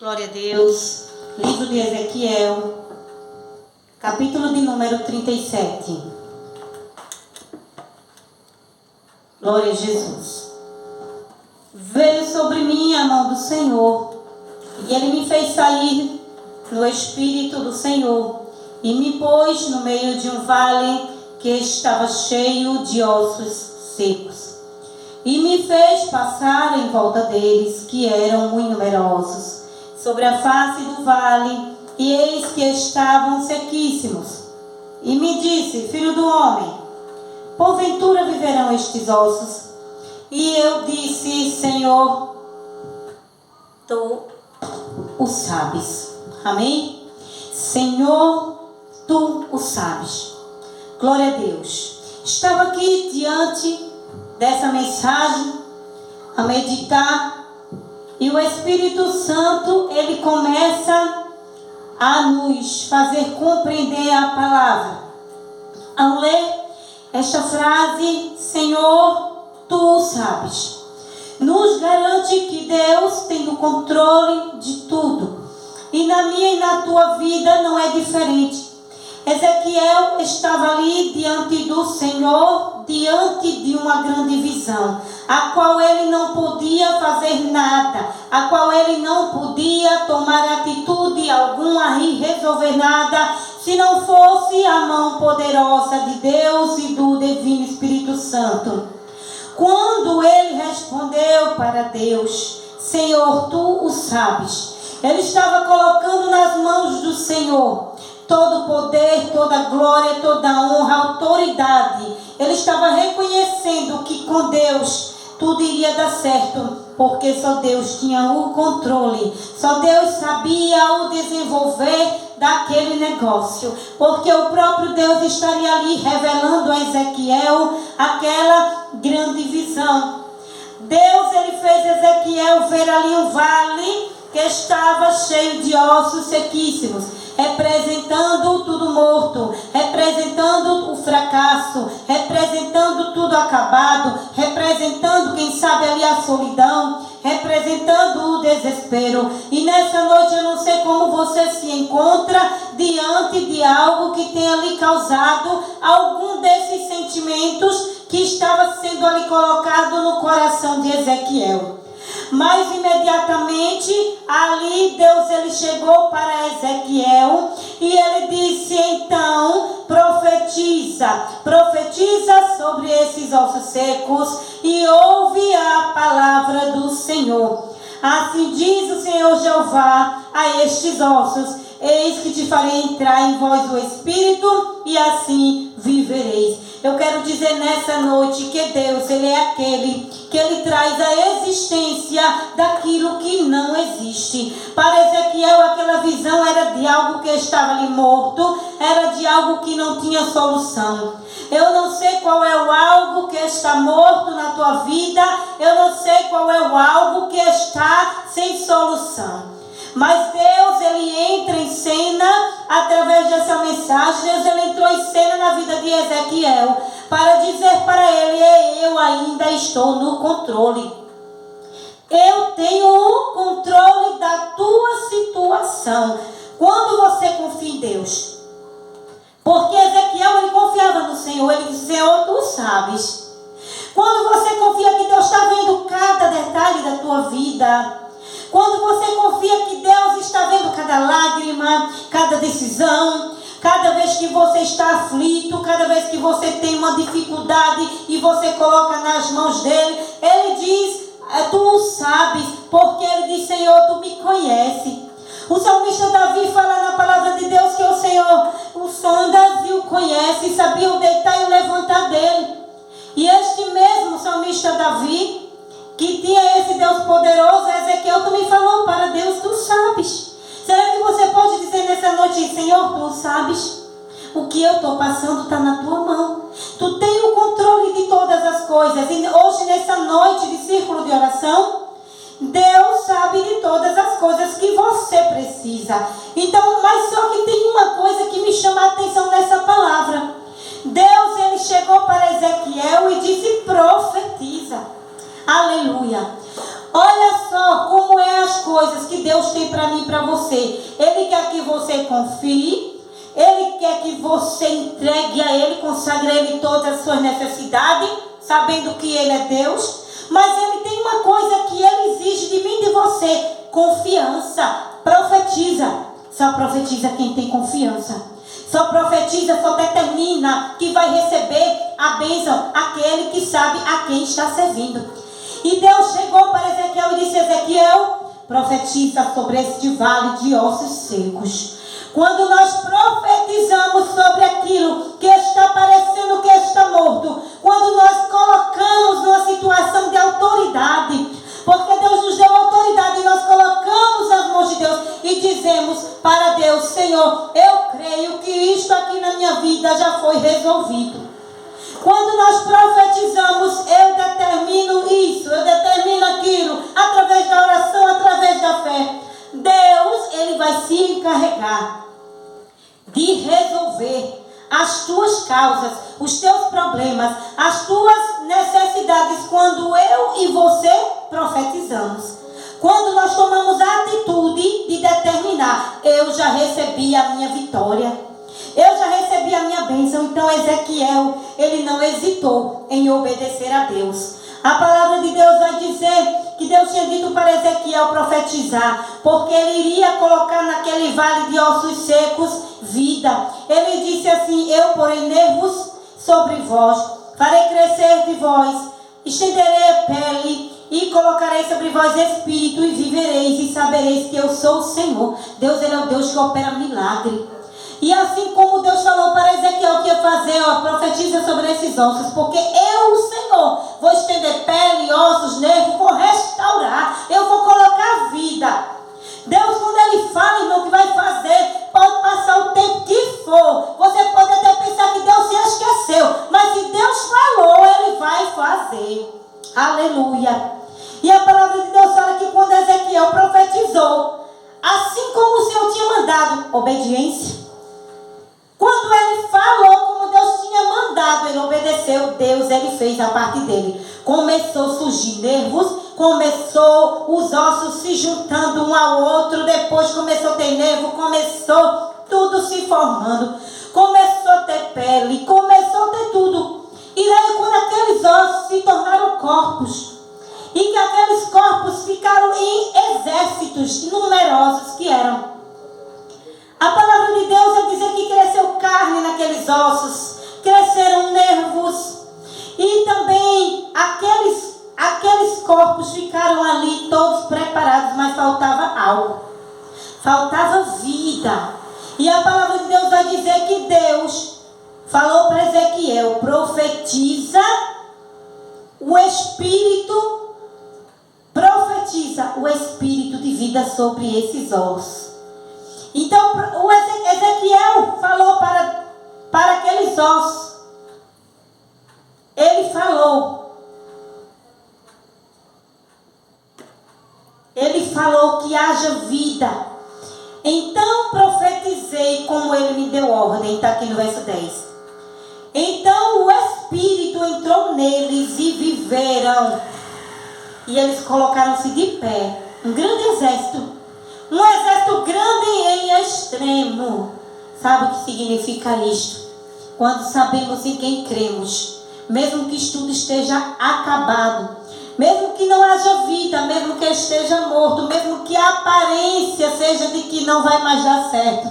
Glória a Deus. Livro de Ezequiel, capítulo de número 37. Glória a Jesus. Veio sobre mim a mão do Senhor, e Ele me fez sair no Espírito do Senhor, e me pôs no meio de um vale que estava cheio de ossos secos, e me fez passar em volta deles, que eram muito numerosos, sobre a face do vale, e eis que estavam sequíssimos. E me disse: filho do homem, porventura viverão estes ossos? E eu disse: Senhor, tu o sabes. Amém? Senhor, tu o sabes. Glória a Deus. Estava aqui diante dessa mensagem a meditar, e o Espírito Santo, ele começa a nos fazer compreender a palavra. Ao ler esta frase, Senhor, tu sabes, nos garante que Deus tem o controle de tudo. E na minha e na tua vida não é diferente. Ezequiel estava ali diante do Senhor, diante de uma grande visão, a qual ele não podia fazer nada, a qual ele não podia tomar atitude alguma e resolver nada, se não fosse a mão poderosa de Deus e do Divino Espírito Santo. Quando ele respondeu para Deus: Senhor, tu o sabes, ele estava colocando nas mãos do Senhor todo o poder, toda a glória, toda a honra, a autoridade. Ele estava reconhecendo que com Deus tudo iria dar certo, porque só Deus tinha o controle, só Deus sabia o desenvolver daquele negócio, porque o próprio Deus estaria ali revelando a Ezequiel aquela grande visão. Deus, ele fez Ezequiel ver ali um vale que estava cheio de ossos sequíssimos, representando tudo morto, representando o fracasso, representando tudo acabado, representando, quem sabe, ali a solidão, representando o desespero. E nessa noite eu não sei como você se encontra diante de algo que tenha lhe causado algum desses sentimentos que estava sendo ali colocado no coração de Ezequiel. Mas imediatamente ali Deus, ele chegou para Ezequiel e ele disse: então profetiza sobre esses ossos secos e ouve a palavra do Senhor. Assim diz o Senhor Jeová a estes ossos: eis que te farei entrar em vós o Espírito e assim vivereis. Eu quero dizer nessa noite que Deus, ele é aquele que ele traz a existência daquilo que não existe. Para Ezequiel, aquela visão era de algo que estava ali morto, era de algo que não tinha solução. Eu não sei qual é o algo que está morto na tua vida, eu não sei qual é o algo que está sem solução. Mas Deus, ele entra em cena através dessa mensagem. Deus, ele entrou em cena na vida de Ezequiel para dizer para ele: eu ainda estou no controle. Eu tenho o controle da tua situação. Quando você confia em Deus, porque Ezequiel, ele confiava no Senhor, ele disse: Senhor, tu sabes. Quando você confia que Deus está vendo cada detalhe da tua vida, quando você confia que Deus está vendo cada lágrima, cada decisão, cada vez que você está aflito, cada vez que você tem uma dificuldade e você coloca nas mãos dele, ele diz: tu sabes, porque ele diz: Senhor, tu me conheces. O salmista Davi fala na palavra de Deus que o Senhor o sondas e o conhece, e sabia o deitar e o levantar dele. E este mesmo salmista Davi, que tinha esse Deus poderoso, Ezequiel também falou para Deus: tu sabes. Será que você pode dizer nessa noite: Senhor, tu sabes? O que eu estou passando está na tua mão. Tu tem o controle de todas as coisas. E hoje, nessa noite de círculo de oração, Deus sabe de todas as coisas que você precisa. Então, mas só que tem uma coisa que me chama a atenção nessa palavra. Deus, ele chegou para Ezequiel e disse: profetiza. Aleluia. Olha só como é as coisas que Deus tem para mim e para você. Ele quer que você confie, Ele quer que você entregue a Ele, consagre a Ele todas as suas necessidades, sabendo que Ele é Deus. Mas Ele tem uma coisa que Ele exige de mim e de você: confiança. Profetiza. Só profetiza quem tem confiança. Só profetiza, só determina que vai receber a bênção aquele que sabe a quem está servindo. E Deus chegou para Ezequiel e disse: Ezequiel, profetiza sobre este vale de ossos secos. Quando nós profetizamos sobre aquilo que está parecendo que está morto, quando nós colocamos numa situação de autoridade, porque Deus nos deu autoridade e nós colocamos nas mãos de Deus e dizemos para Deus: Senhor, eu creio que isto aqui na minha vida já foi resolvido. Quando nós profetizamos, eu determino isso, eu determino aquilo, através da oração, através da fé. Deus, Ele vai se encarregar de resolver as tuas causas, os teus problemas, as tuas necessidades, quando eu e você profetizamos. Quando nós tomamos a atitude de determinar: eu já recebi a minha vitória, eu já recebi a minha bênção. Então Ezequiel, ele não hesitou em obedecer a Deus. A palavra de Deus vai dizer que Deus tinha dito para Ezequiel profetizar, porque ele iria colocar naquele vale de ossos secos vida. Ele disse assim: eu porei nervos sobre vós, farei crescer de vós, estenderei a pele e colocarei sobre vós espírito, e vivereis e sabereis que eu sou o Senhor. Deus, Ele é o Deus que opera milagre. E assim como Deus falou para Ezequiel que ia fazer, profetiza sobre esses ossos, porque eu, o Senhor, vou estender pele, ossos, nervos, vou restaurar, eu vou colocar vida. Deus, quando Ele fala, irmão, que vai fazer, pode passar o tempo que for, você pode até pensar que Deus se esqueceu, mas se Deus falou, Ele vai fazer. Aleluia. E a palavra de Deus fala que quando Ezequiel profetizou, assim como o Senhor tinha mandado, obediência. Quando ele falou como Deus tinha mandado, ele obedeceu. Deus, ele fez a parte dele. Começou a surgir nervos, começou os ossos se juntando um ao outro, depois começou a ter nervo, começou tudo se formando, começou a ter pele, começou a ter tudo. E aí quando aqueles ossos se tornaram corpos, e que aqueles corpos ficaram em exércitos numerosos que eram. A palavra de Deus vai dizer que cresceu carne naqueles ossos, cresceram nervos, e também aqueles corpos ficaram ali todos preparados, mas faltava algo, faltava vida. E a palavra de Deus vai dizer que Deus falou para Ezequiel: profetiza o Espírito, profetiza o Espírito de vida sobre esses ossos. Então o Ezequiel falou para aqueles ossos. Ele falou que haja vida. Então profetizei como ele me deu ordem. Está aqui no verso 10. Então o Espírito entrou neles e viveram. E eles colocaram-se de pé. Um grande exército. Um exército grande em extremo. Sabe o que significa isto? Quando sabemos em quem cremos, mesmo que tudo esteja acabado, mesmo que não haja vida, mesmo que esteja morto, mesmo que a aparência seja de que não vai mais dar certo,